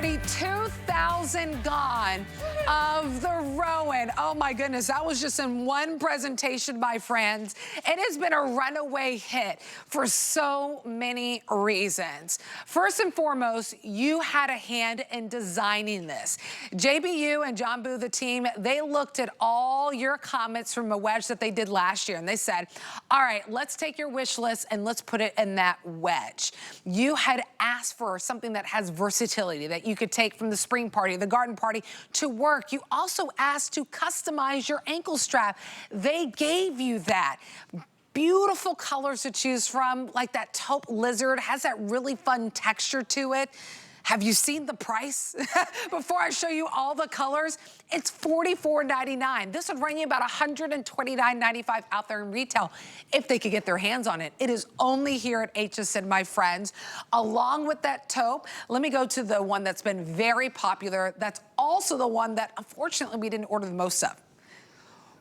already 2,000 gone of the Rowan. Oh my goodness, that was just in one presentation, my friends. It has been a runaway hit for so many reasons. First and foremost, you had a hand in designing this. JBU and John Boo, the team, they looked at all your comments from a wedge that they did last year, and they said, all right, let's take your wish list and let's put it in that wedge. You had asked for something that has versatility, that you could take from the spring party, the garden party to work. You also asked to customize your ankle strap. They gave you that. Beautiful colors to choose from, like that taupe lizard, has that really fun texture to it. Have you seen the price? Before I show you all the colors, it's $44.99. This would run you about $129.95 out there in retail if they could get their hands on it. It is only here at HSN, my friends. Along with that taupe, let me go to the one that's been very popular. That's also the one that, unfortunately, we didn't order the most of.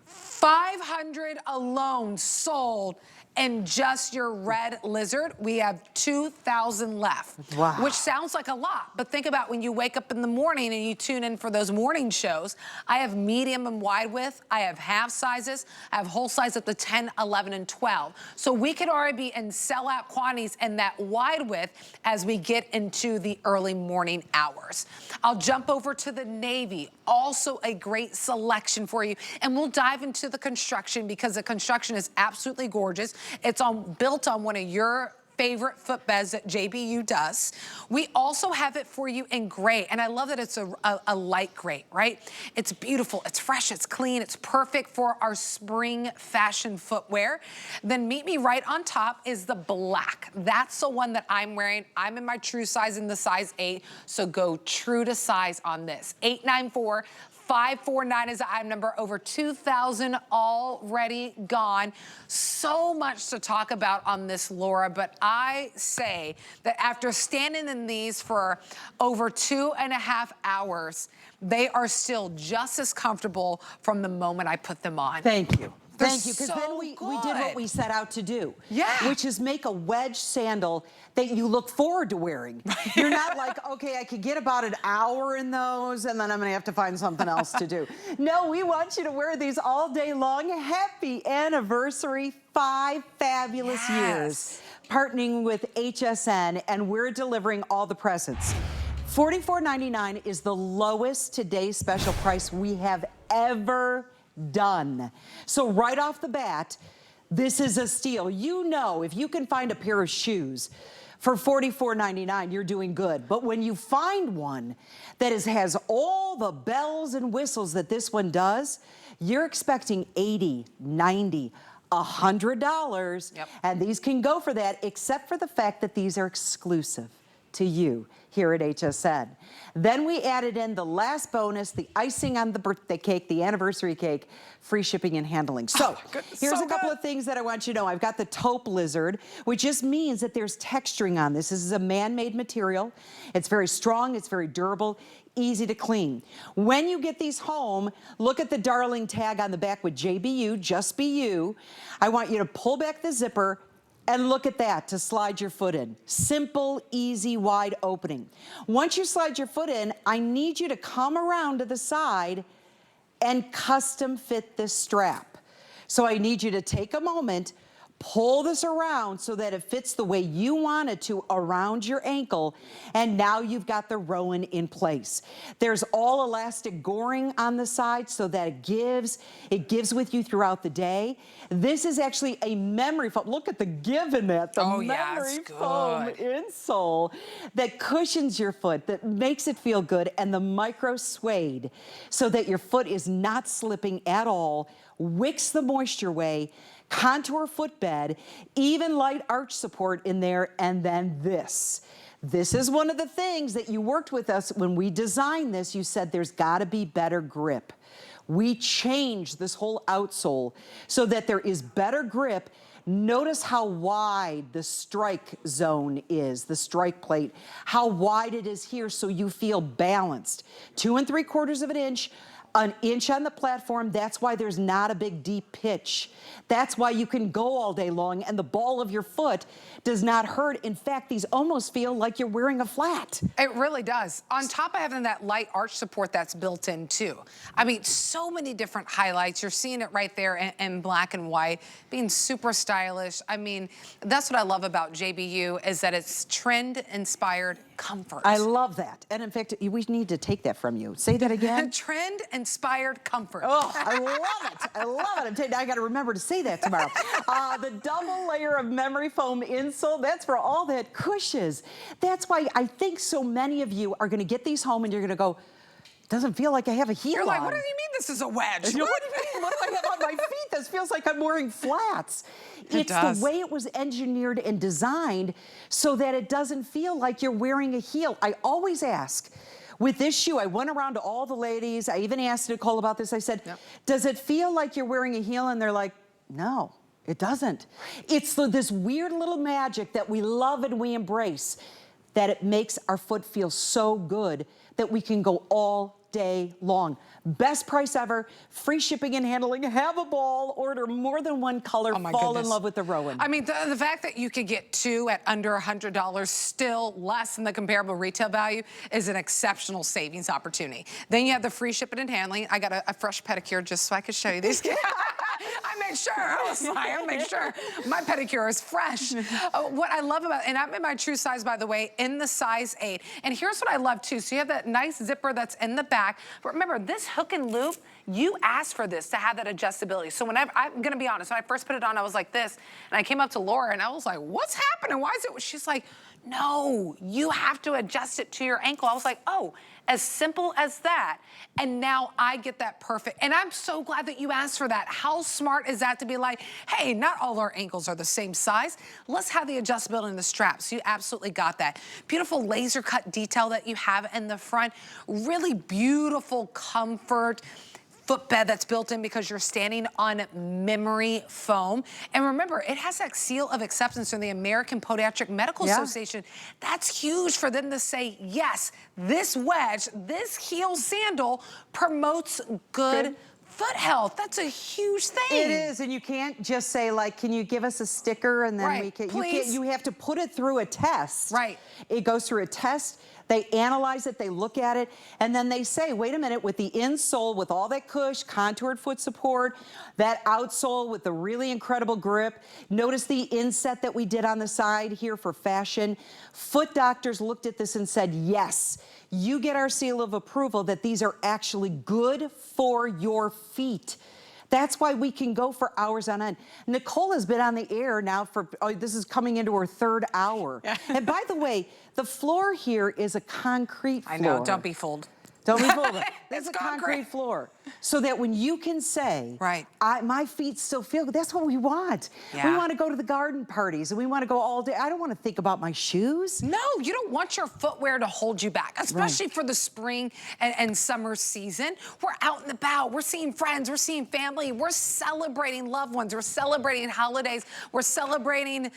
500 alone sold in just your red lizard. We have 2,000 left. Wow. Which sounds like a lot, but think about when you wake up in the morning and you tune in for those morning shows. I have medium and wide width. I have half sizes. I have whole size at the 10, 11, and 12. So we could already be in sellout quantities in that wide width as we get into the early morning hours. I'll jump over to the navy. Also a great selection for you. And we'll dive into the construction because the construction is absolutely gorgeous. It's built on one of your favorite footbeds that JBU does. We also have it for you in gray, and I love that it's a light gray, right? It's beautiful, it's fresh, it's clean, it's perfect for our spring fashion footwear. Then meet me right on top is the black. That's the one that I'm wearing. I'm in my true size in the size 8, so go true to size on this. 894-549 is the item number. Over 2,000 already gone. So much to talk about on this, Laura, but I say that after standing in these for over 2.5 hours, they are still just as comfortable from the moment I put them on. Thank you. They're Thank you, because so then we did what we set out to do. Yeah. Which is make a wedge sandal that you look forward to wearing. You're not like, okay, I could get about an hour in those and then I'm gonna have to find something else to do. No, we want you to wear these all day long. Happy anniversary, 5 fabulous years. Partnering with HSN, and we're delivering all the presents. $44.99 is the lowest today's special price we have ever done. So right off the bat, this is a steal. You know, if you can find a pair of shoes for $44.99, you're doing good. But when you find one that has all the bells and whistles that this one does, you're expecting $80, $90, $100. Yep. And these can go for that, except for the fact that these are exclusive to you here at HSN. Then we added in the last bonus, the icing on the birthday cake, the anniversary cake, free shipping and handling. So here's a couple of things that I want you to know. I've got the taupe lizard, which just means that there's texturing on this. This is a man-made material. It's very strong, it's very durable, easy to clean. When you get these home, look at the darling tag on the back with JBU, just be you. I want you to pull back the zipper and look at that to slide your foot in. Simple, easy, wide opening. Once you slide your foot in, I need you to come around to the side and custom fit this strap. So I need you to take a moment, pull this around so that it fits the way you want it to around your ankle, and now you've got the Rowan in place. There's all elastic goring on the side so that it gives with you throughout the day. This is actually a memory foam. Look at the give in that, the memory foam insole that cushions your foot, that makes it feel good, and the micro suede so that your foot is not slipping at all, wicks the moisture away, contour footbed, even light arch support in there, and then this. This is one of the things that you worked with us when we designed this. You said there's gotta be better grip. We changed this whole outsole so that there is better grip. Notice how wide the strike zone is, the strike plate, how wide it is here so you feel balanced. 2 3/4 of an inch an inch on the platform. That's why there's not a big deep pitch. That's why you can go all day long and the ball of your foot does not hurt. In fact, these almost feel like you're wearing a flat. It really does. On top of having that light arch support that's built in too. I mean, so many different highlights. You're seeing it right there in black and white, being super stylish. I mean, that's what I love about JBU is that it's trend-inspired comfort. I love that. And in fact, we need to take that from you. Say that again. Trend-inspired comfort. Oh, I love it. I love it. I'm telling you, I got to remember to say that tomorrow. The double layer of memory foam insole, that's for all that cushions. That's why I think so many of you are going to get these home and you're going to go, doesn't feel like I have a heel You're like, on. what do you mean this is a wedge? What do you mean? What do I have on my feet? This feels like I'm wearing flats. It does. The way it was engineered and designed so that it doesn't feel like you're wearing a heel. I always ask, with this shoe, I went around to all the ladies. I even asked Nicole about this. I said, does it feel like you're wearing a heel? And they're like, no, it doesn't. It's this weird little magic that we love and we embrace, that it makes our foot feel so good that we can go all day long. Best price ever, free shipping and handling. Have a ball, order more than one color, fall in love with the Rowan. I mean, the fact that you could get two at under $100, still less than the comparable retail value, is an exceptional savings opportunity. Then you have the free shipping and handling. I got a fresh pedicure just so I could show you these. I made sure, I made sure my pedicure is fresh. What I love about, and I'm in my true size, by the way, in the size 8. And here's what I love too. So you have that nice zipper that's in the back. But remember, this hook and loop, you asked for this to have that adjustability. So whenever, I'm gonna be honest, when I first put it on, I was like this. And I came up to Laura and I was like, what's happening? Why is it? She's like, no, you have to adjust it to your ankle. I was like, oh, as simple as that. And now I get that perfect. And I'm so glad that you asked for that. How smart is that to be like, hey, not all our ankles are the same size. Let's have the adjustability in the straps. So you absolutely got that. Beautiful laser cut detail that you have in the front. Really beautiful comfort. Footbed that's built in because you're standing on memory foam. And remember, it has that seal of acceptance from the American Podiatric Medical Association. That's huge for them to say, yes, this wedge, this heel sandal promotes good foot health. That's a huge thing. It is, and you can't just say, like, can you give us a sticker and then we can, you have to put it through a test. Right. It goes through a test. They analyze it, they look at it, and then they say, wait a minute, with the insole, with all that cush, contoured foot support, that outsole with the really incredible grip, notice the inset that we did on the side here for fashion. Foot doctors looked at this and said, yes, you get our seal of approval that these are actually good for your feet. That's why we can go for hours on end. Nicole has been on the air now for, this is coming into her 3rd hour. And by the way, the floor here is a concrete floor. I know, don't be fooled. Don't be fooled. This is a concrete floor. So that when you can say, my feet still feel good, that's what we want. We want to go to the garden parties and we want to go all day. I don't want to think about my shoes. No, you don't want your footwear to hold you back, especially for the spring and summer season. We're out and about, we're seeing friends, we're seeing family, we're celebrating loved ones, we're celebrating holidays, we're celebrating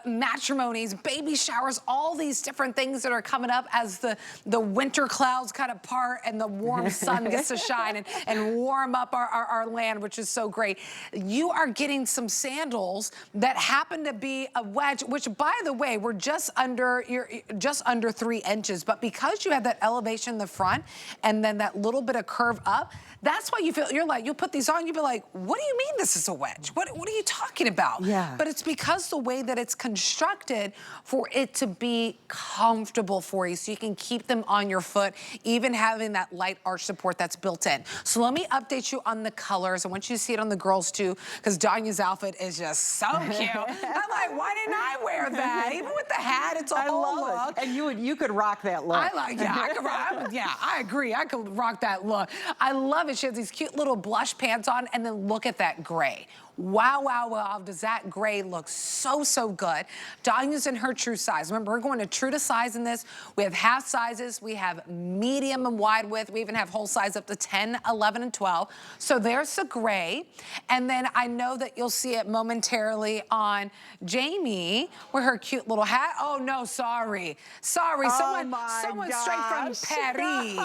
matrimonies, baby showers, all these different things that are coming up as the winter clouds kind of part and the warm sun gets to shine and warm up our land, which is so great. You are getting some sandals that happen to be a wedge, which, by the way, we're just under 3 inches. But because you have that elevation in the front and then that little bit of curve up, that's why you feel, you're like, you'll put these on, you'll be like, what do you mean this is a wedge? What are you talking about? Yeah. But it's because the way that it's constructed for it to be comfortable for you, so you can keep them on your foot, even having that light arch support that's built in. So let me update you on the colors. I want you to see it on the girls too, because Danya's outfit is just so cute. I'm like, why didn't I wear that? Even with the hat, it's a whole look. And you could rock that look. I like, I could rock, I agree. I could rock that look. I love it. She has these cute little blush pants on, and then look at that gray. Wow, wow, wow, does that gray look so, so good. Dania's in her true size. Remember, we're going to true to size in this. We have half sizes. We have medium and wide width. We even have whole size up to 10, 11, and 12. So there's the gray. And then I know that you'll see it momentarily on Jamie with her cute little hat. Oh, no, sorry. Sorry, someone straight from Paris.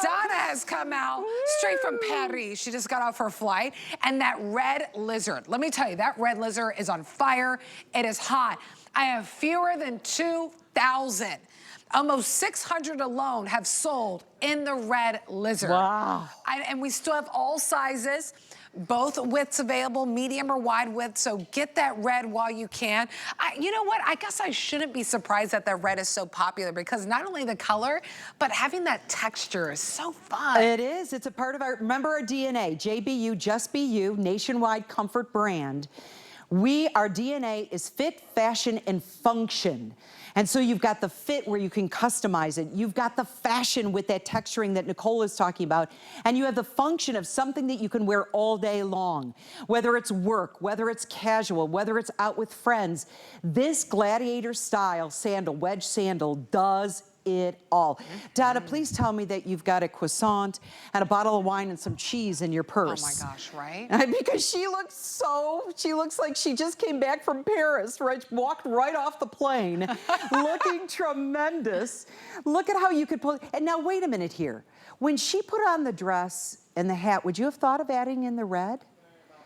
Donna has come out straight from Paris. She just got off her flight. And that red lizard, let me tell you, that red lizard is on fire. It is hot. I have fewer than 2,000. Almost 600 alone have sold in the red lizard. Wow. And we still have all sizes. Both widths available, medium or wide width, so get that red while you can. You know what? I guess I shouldn't be surprised that the red is so popular because not only the color, but having that texture is so fun. It is. It's a part of our, remember our DNA, JBU, Just Be You, nationwide comfort brand. Our DNA is fit, fashion, and function. And so you've got the fit where you can customize it. You've got the fashion with that texturing that Nicole is talking about. And you have the function of something that you can wear all day long. Whether it's work, whether it's casual, whether it's out with friends. This gladiator style sandal, wedge sandal, does it all. Donna, please tell me that you've got a croissant and a bottle of wine and some cheese in your purse. Oh my gosh, right? Because she looks like she just came back from Paris, right? Walked right off the plane, looking tremendous. Look at how you could pull. And now wait a minute here. When she put on the dress and the hat, would you have thought of adding in the red?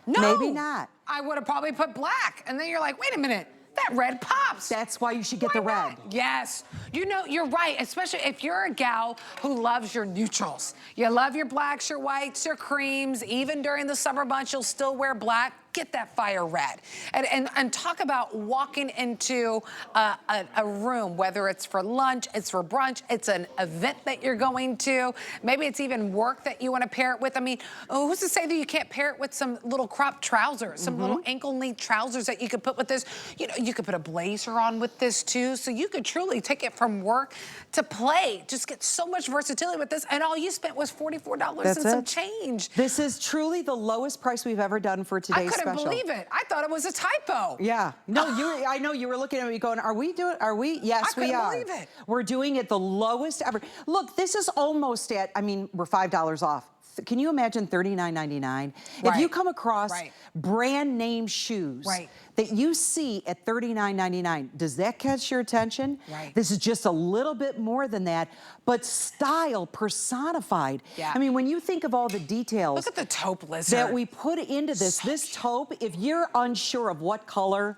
No. Maybe not. I would have probably put black. And then you're like, wait a minute. That red pops. That's why you should get the red. Yes. You know, you're right, especially if you're a gal who loves your neutrals. You love your blacks, your whites, your creams. Even during the summer months, you'll still wear black. Get that fire red. And talk about walking into a room, whether it's for lunch, it's for brunch, it's an event that you're going to. Maybe it's even work that you want to pair it with. I mean, who's to say that you can't pair it with some little cropped trousers, some little ankle-length trousers that you could put with this. You know, you could put a blazer on with this too. So you could truly take it from work to play. Just get so much versatility with this. And all you spent was $44 and some change. This is truly the lowest price we've ever done for today's special. I couldn't believe it. I thought it was a typo. Yeah. No, I know you were looking at me going, are we? Yes, we are. I couldn't believe it. We're doing it the lowest ever. Look, this is almost at, I mean, we're $5 off. Can you imagine $39.99? Right. If you come across brand name shoes that you see at $39.99, does that catch your attention? Right. This is just a little bit more than that, but style personified. Yeah. I mean, when you think of all the details. Look at the taupe lizard that we put into this. This taupe, if you're unsure of what color,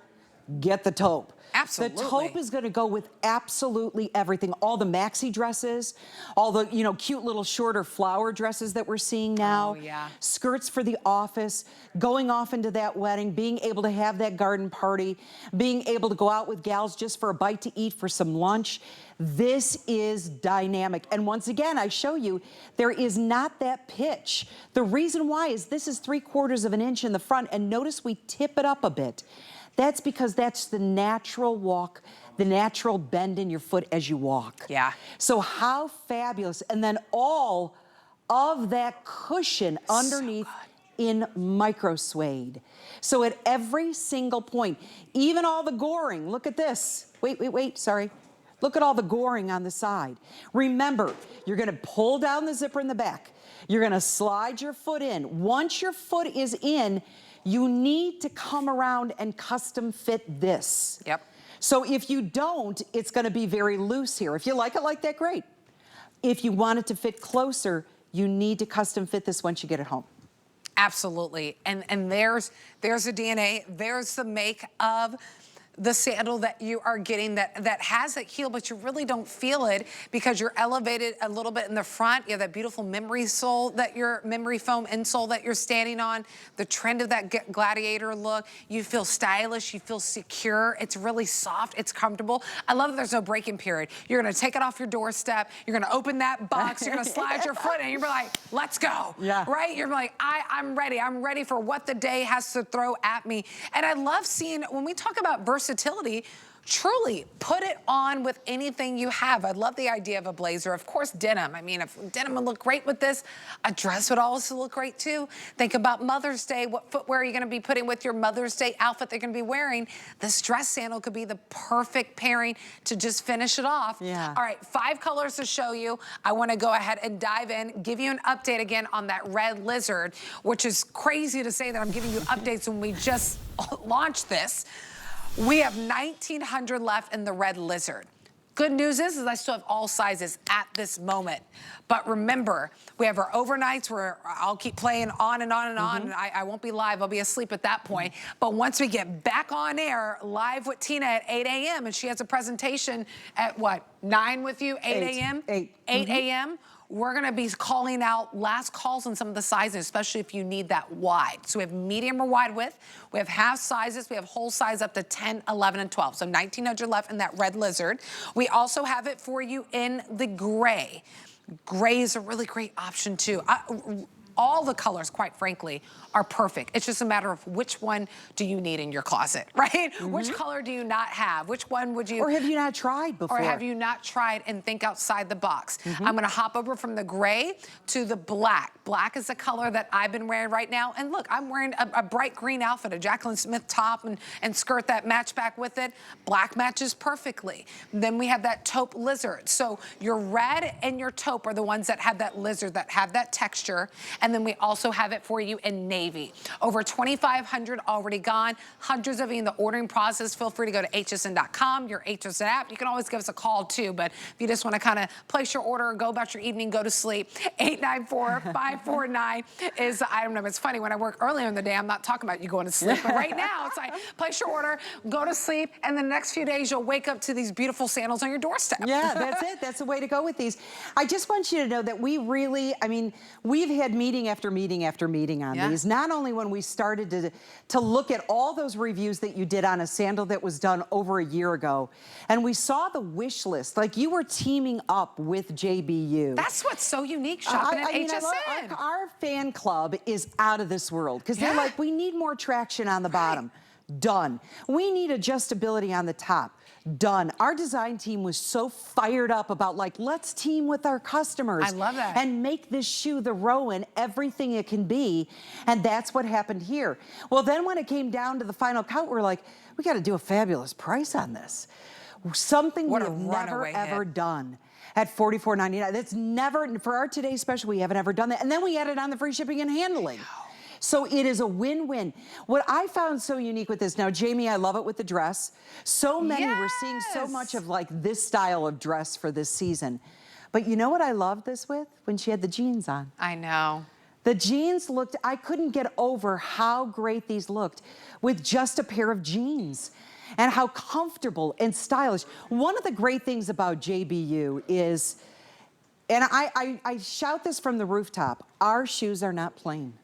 get the taupe. Absolutely. The taupe is going to go with absolutely everything. All the maxi dresses, all the, you know, cute little shorter flower dresses that we're seeing now. Oh, yeah. Skirts for the office, going off into that wedding, being able to have that garden party, being able to go out with gals just for a bite to eat for some lunch. This is dynamic. And once again, I show you, there is not that pitch. The reason why is this is 3/4 of an inch in the front, and notice we tip it up a bit. That's because that's the natural walk, the natural bend in your foot as you walk. Yeah. So how fabulous. And then all of that cushion underneath in micro suede. So at every single point, even all the goring, look at this. Wait, sorry. Look at all the goring on the side. Remember, you're gonna pull down the zipper in the back. You're gonna slide your foot in. Once your foot is in, you need to come around and custom fit this. Yep. So if you don't, it's gonna be very loose here. If you like it like that, great. If you want it to fit closer, you need to custom fit this once you get it home. Absolutely. And there's the DNA, there's the make of the sandal that you are getting that has that heel, but you really don't feel it because you're elevated a little bit in the front. You have that beautiful memory foam insole that you're standing on, the trend of that gladiator look. You feel stylish, you feel secure. It's really soft, it's comfortable. I love that there's no break-in period. You're gonna take it off your doorstep, you're gonna open that box, you're gonna slide your foot in, and you're like, let's go, right? You're like, I'm ready for what the day has to throw at me. And I love seeing, when we talk about versatility, versatility. Truly, put it on with anything you have. I love the idea of a blazer. Of course, denim. I mean, if denim would look great with this, a dress would also look great too. Think about Mother's Day. What footwear are you gonna be putting with your Mother's Day outfit they're gonna be wearing? This dress sandal could be the perfect pairing to just finish it off. Yeah. All right, 5 colors to show you. I wanna go ahead and dive in, give you an update again on that red lizard, which is crazy to say that I'm giving you updates when we just launched this. We have 1,900 left in the red lizard. Good news is I still have all sizes at this moment. But remember, we have our overnights where I'll keep playing on and on and on, and I won't be live, I'll be asleep at that point. But once we get back on air, live with Tina at 8 a.m., and she has a presentation at what, 9 with you, 8 a.m.? 8 a.m.? We're gonna be calling out last calls on some of the sizes, especially if you need that wide. So we have medium or wide width, we have half sizes, we have whole size up to 10, 11, and 12. So 1,900 left in that red lizard. We also have it for you in the gray. Gray is a really great option too. All the colors, quite frankly, are perfect. It's just a matter of which one do you need in your closet, right? Which color do you not have? Which one would you... Or have you not tried before? Or have you not tried and think outside the box? I'm gonna hop over from the gray to the black. Black is the color that I've been wearing right now. And look, I'm wearing a bright green outfit, a Jacqueline Smith top and skirt that match back with it. Black matches perfectly. Then we have that taupe lizard. So your red and your taupe are the ones that have that lizard, that have that texture. And then we also have it for you in navy. Over 2,500 already gone. Hundreds of you in the ordering process. Feel free to go to hsn.com, your HSN app. You can always give us a call too, but if you just want to kind of place your order, go about your evening, go to sleep. 894-549 is the item number. It's funny, when I work earlier in the day, I'm not talking about you going to sleep, but right now it's like, place your order, go to sleep, and the next few days you'll wake up to these beautiful sandals on your doorstep. Yeah, that's it. That's the way to go with these. I just want you to know that we really, I mean, we've had meeting after meeting after meeting on these. Not only when we started to look at all those reviews that you did on a sandal that was done over a year ago, and we saw the wish list, like you were teaming up with JBU. That's what's so unique shopping at HSN. Our fan club is out of this world because they're like, we need more traction on the bottom. Done. We need adjustability on the top. Done. Our design team was so fired up about, like, let's team with our customers. I love that. And make this shoe, the Rowan, everything it can be. And that's what happened here. Well, then when it came down to the final count, we're like, we got to do a fabulous price on this. Something we have never, ever done. At $44.99. That's never, for our today's special, we haven't ever done that. And then we added on the free shipping and handling. So it is a win-win. What I found so unique with this, now Jamie, I love it with the dress. So many, we're seeing so much of like this style of dress for this season. But you know what I loved this with? When she had the jeans on. I know. The jeans looked, I couldn't get over how great these looked with just a pair of jeans. And how comfortable and stylish. One of the great things about JBU is, and I shout this from the rooftop, our shoes are not plain.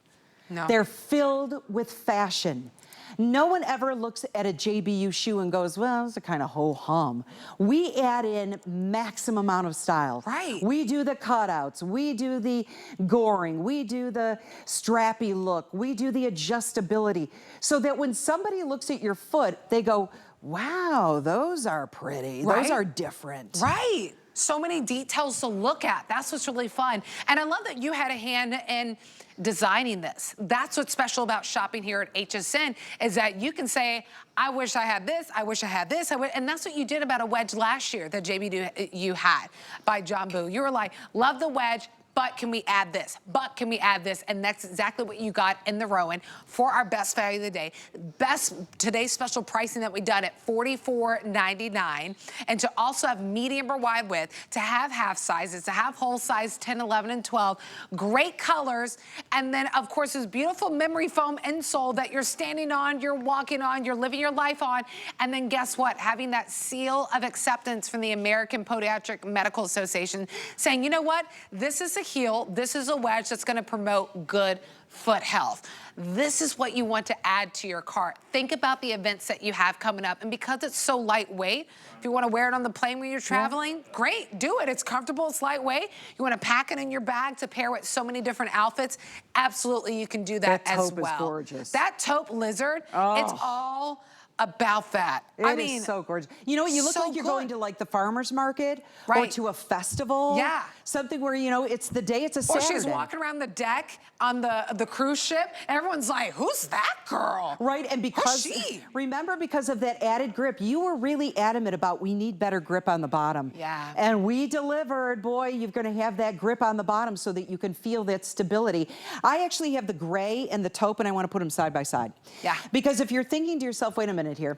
No. They're filled with fashion. No one ever looks at a JBU shoe and goes, well, it's a kind of ho-hum. We add in maximum amount of style. Right. We do the cutouts. We do the goring. We do the strappy look. We do the adjustability. So that when somebody looks at your foot, they go, wow, those are pretty. Right? Those are different. Right. So many details to look at. That's what's really fun. And I love that you had a hand in designing this. That's what's special about shopping here at HSN, is that you can say, I wish I had this, I wish I had this, and that's what you did about a wedge last year that JBU had by John Boo. You were like, love the wedge, but can we add this? But can we add this? And that's exactly what you got in the Rowan for our best value of the day. Best today's special pricing that we've done at $44.99. And to also have medium or wide width, to have half sizes, to have whole size 10, 11, and 12. Great colors. And then, of course, this beautiful memory foam insole that you're standing on, you're walking on, you're living your life on. And then guess what? Having that seal of acceptance from the American Podiatric Medical Association saying, you know what? This is a heel, this is a wedge that's going to promote good foot health. This is what you want to add to your cart. Think about the events that you have coming up, and because it's so lightweight, if you want to wear it on the plane when you're traveling, great, do it. It's comfortable, it's lightweight. You want to pack it in your bag to pair with so many different outfits, absolutely you can do that as well. That taupe is gorgeous. That taupe lizard, it's all about that. It is so gorgeous. You know what, you look like you're going to like the farmer's market or to a festival. Yeah. Something where, you know, it's the day, it's a Or Saturday. she's walking around the deck on the cruise ship, and everyone's like, who's that girl? Right, and because, who's she? remember, because of that added grip, you were really adamant about we need better grip on the bottom. Yeah. And we delivered, boy, you're gonna have that grip on the bottom so that you can feel that stability. I actually have the gray and the taupe, and I wanna put them side by side. Yeah. Because if you're thinking to yourself, wait a minute here,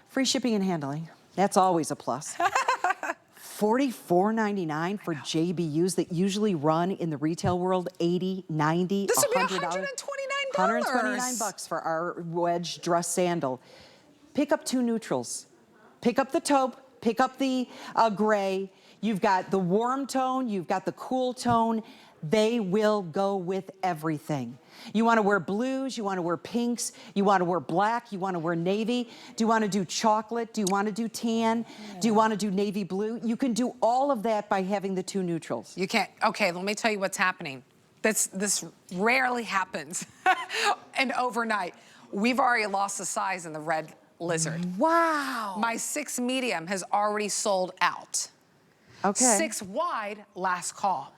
free shipping and handling, that's always a plus. $44.99 for JBUs that usually run in the retail world $80, $90, This would be $100. $129. $129 for our wedge dress sandal. Pick up two neutrals. Pick up the taupe, pick up the gray. You've got the warm tone, you've got the cool tone. They will go with everything. You want to wear blues, you want to wear pinks, you want to wear black, you want to wear navy. Do you want to do chocolate? Do you want to do tan? Do you want to do navy blue? You can do all of that by having the two neutrals. You can't. Okay, let me tell you what's happening. This rarely happens. And overnight, we've already lost the size in the red lizard. Wow. My 6 medium has already sold out. Okay. 6 wide, last call.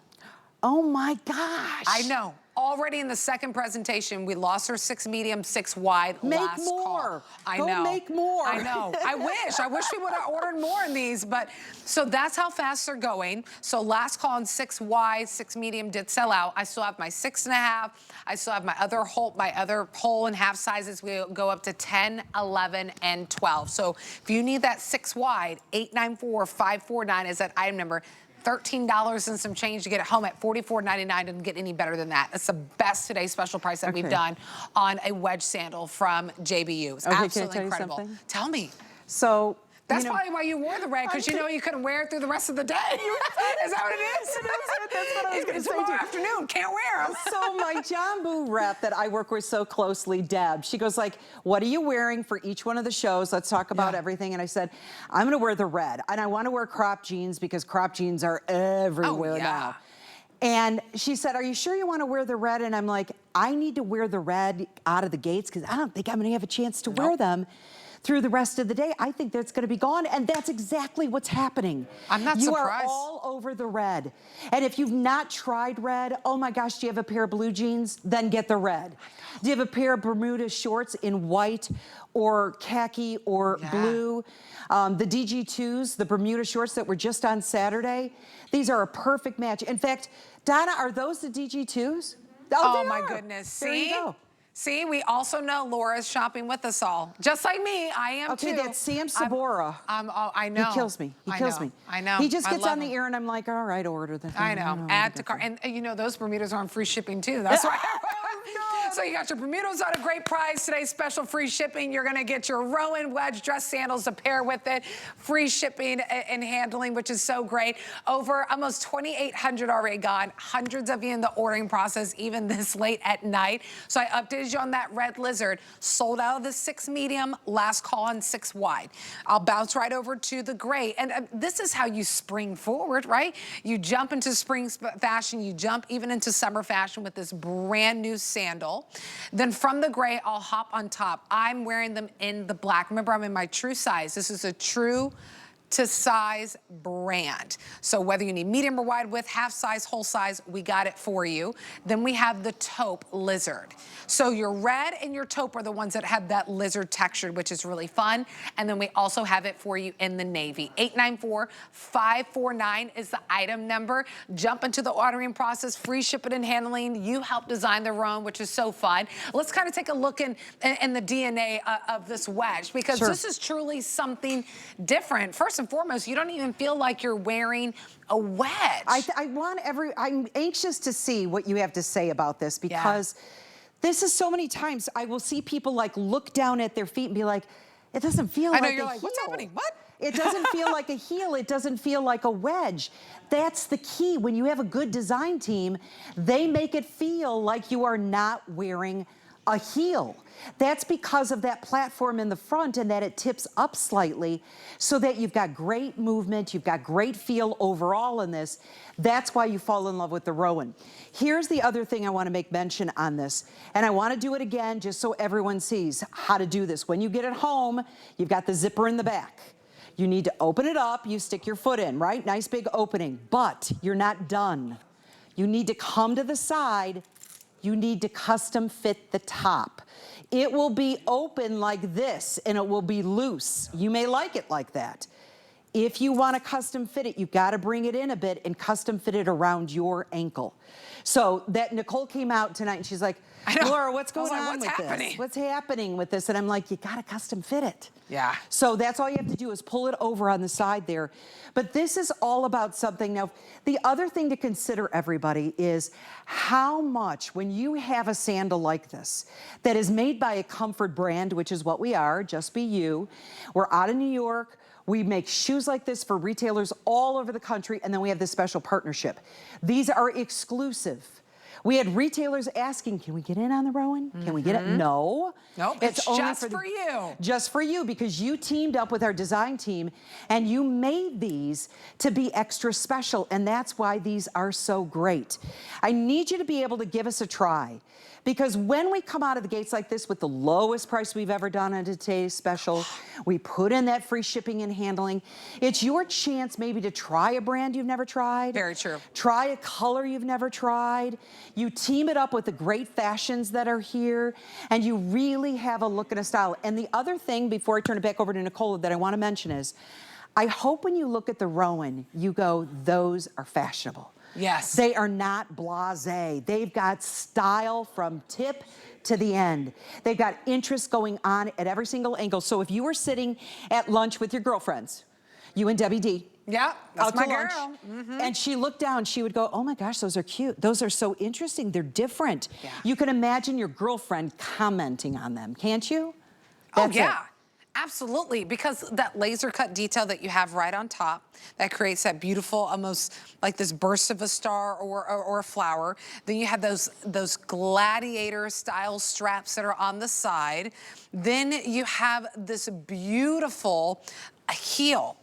Oh my gosh. I know. Already in the second presentation, we lost our 6 medium, 6 wide, last Make more. call. I Go know. make more. I know. I wish we would have ordered more in these, but so that's how fast they're going. So last call on 6 wide, 6 medium did sell out. I still have my 6.5. I still have my other whole and half sizes. We go up to 10, 11, and 12. So if you need that 6 wide, 894-549 is that item number. $13 and some change to get it home at $44.99. Doesn't get any better than that. It's the best today's special price that we've done on a wedge sandal from JBU. It's absolutely incredible. Something? Tell me. So that's probably why you wore the red, because you know you couldn't wear it through the rest of the day. Is that what it is? That's what I was going to say. Tomorrow afternoon, can't wear them. So my Jambu rep that I work with so closely, Deb, she goes like, what are you wearing for each one of the shows? Let's talk about everything. And I said, I'm going to wear the red. And I want to wear crop jeans because crop jeans are everywhere now. And she said, are you sure you want to wear the red? And I'm like, I need to wear the red out of the gates because I don't think I'm going to have a chance to wear them through the rest of the day. I think that's gonna be gone, and that's exactly what's happening. I'm not surprised. You are all over the red. And if you've not tried red, oh my gosh, do you have a pair of blue jeans? Then get the red. Do you have a pair of Bermuda shorts in white or khaki or blue? The DG2s, the Bermuda shorts that were just on Saturday, these are a perfect match. In fact, Donna, are those the DG2s? Oh my goodness, there you go. See, we also know Laura's shopping with us all. Just like me, I am too. Okay, that's Sam Sabora. I know. He kills me. He kills me. I know. He just gets on the air and I'm like, all right, order the thing. I know. Add to cart. And you know, those Bermudas are on free shipping too. That's right. So you got your Bermudas at a great price. Today's special free shipping. You're gonna get your Rowan Wedge dress sandals to pair with it. Free shipping and handling, which is so great. Over almost 2,800 already gone. Hundreds of you in the ordering process, even this late at night. So I updated you on that red lizard. Sold out of the 6 medium, last call on 6 wide. I'll bounce right over to the gray. And this is how you spring forward, right? You jump into spring fashion, you jump even into summer fashion with this brand new sandal. Then from the gray, I'll hop on top. I'm wearing them in the black. Remember, I'm in my true size. This is a true to size brand. So whether you need medium or wide width, half size, whole size, we got it for you. Then we have the taupe lizard. So your red and your taupe are the ones that have that lizard texture, which is really fun. And then we also have it for you in the navy. 894-549 is the item number. Jump into the ordering process, free shipping and handling. You help design their own, which is so fun. Let's kind of take a look in the DNA of this wedge, because this is truly something different. First and foremost, you don't even feel like you're wearing a wedge. I'm anxious to see what you have to say about this, because this is so many times I will see people like look down at their feet and be like, it doesn't feel like a heel. What's happening? What? It doesn't feel like a heel. It doesn't feel like a wedge. That's the key. When you have a good design team, they make it feel like you are not wearing a heel. That's because of that platform in the front and that it tips up slightly so that you've got great movement, you've got great feel overall in this. That's why you fall in love with the Rowan. Here's the other thing I want to make mention on this, and I want to do it again just so everyone sees how to do this. When you get it home, you've got the zipper in the back. You need to open it up, you stick your foot in, right? Nice big opening, but you're not done. You need to come to the side. You need to custom fit the top. It will be open like this and it will be loose. You may like it like that. If you want to custom fit it, you've got to bring it in a bit and custom fit it around your ankle. So that Nicole came out tonight and she's like, Laura, what's going on with this? What's happening with this? And I'm like, you got to custom fit it. Yeah. So that's all you have to do is pull it over on the side there. But this is all about something. Now, the other thing to consider, everybody, is how much, when you have a sandal like this, that is made by a comfort brand, which is what we are, JBU. We're out of New York. We make shoes like this for retailers all over the country, and then we have this special partnership. These are exclusive. We had retailers asking, can we get in on the Rowan? Can we get it? No. Nope, it's only just for you. Just for you, because you teamed up with our design team and you made these to be extra special, and that's why these are so great. I need you to be able to give us a try, because when we come out of the gates like this with the lowest price we've ever done on today's special, we put in that free shipping and handling. It's your chance maybe to try a brand you've never tried. Very true. Try a color you've never tried. You team it up with the great fashions that are here, and you really have a look and a style. And the other thing, before I turn it back over to Nicole, that I want to mention is, I hope when you look at the Rowan, you go, those are fashionable. Yes. They are not blasé. They've got style from tip to the end. They've got interest going on at every single angle. So if you were sitting at lunch with your girlfriends, you and Debbie D, yeah, that's my girl. and she looked down, she would go, oh my gosh, those are cute. Those are so interesting. They're different. Yeah. You can imagine your girlfriend commenting on them, can't you? That's it. Absolutely, because that laser cut detail that you have right on top, that creates that beautiful, almost like this burst of a star or a flower. Then you have those gladiator style straps that are on the side. Then you have this beautiful heel,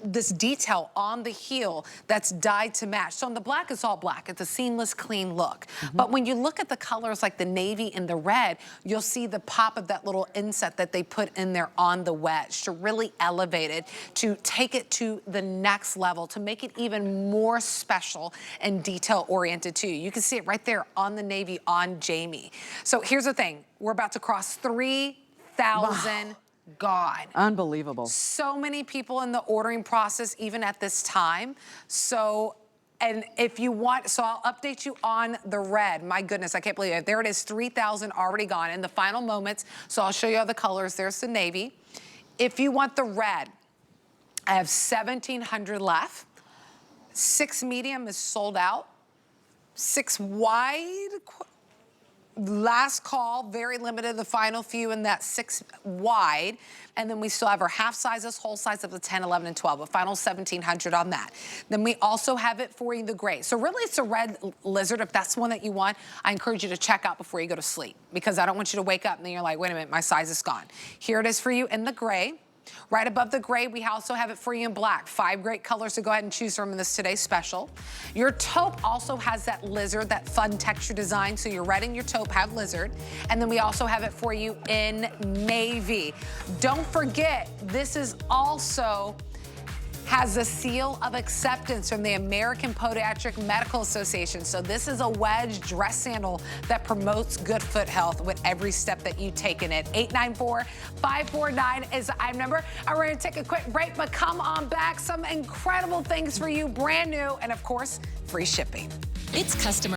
this detail on the heel that's dyed to match. So on the black, it's all black. It's a seamless, clean look. But when you look at the colors like the navy and the red, you'll see the pop of that little inset that they put in there on the wedge to really elevate it, to take it to the next level, to make it even more special and detail-oriented too. You can see it right there on the navy on Jamie. So here's the thing. We're about to cross 3,000 gone. Unbelievable. So many people in the ordering process, even at this time. So, and if you want, so I'll update you on the red. My goodness, I can't believe it. There it is, 3,000 already gone in the final moments. So I'll show you all the colors. There's the navy. If you want the red, I have 1,700 left. 6 medium is sold out. 6 wide, last call, very limited, the final few in that 6 wide. And then we still have our half sizes, whole size up to 10, 11, and 12, but final 1,700 on that. Then we also have it for you, the gray. So really it's a red lizard. If that's one that you want, I encourage you to check out before you go to sleep, because I don't want you to wake up and then you're like, wait a minute, my size is gone. Here it is for you in the gray. Right above the gray, we also have it for you in black. 5 great colors to go ahead and choose from in this today's special. Your taupe also has that lizard, that fun texture design. So your red and your taupe have lizard. And then we also have it for you in navy. Don't forget, this is also has a seal of acceptance from the American Podiatric Medical Association. So this is a wedge dress sandal that promotes good foot health with every step that you take in it. 894-549 is the item number. And we're gonna take a quick break, but come on back. Some incredible things for you, brand new, and of course, free shipping. It's customer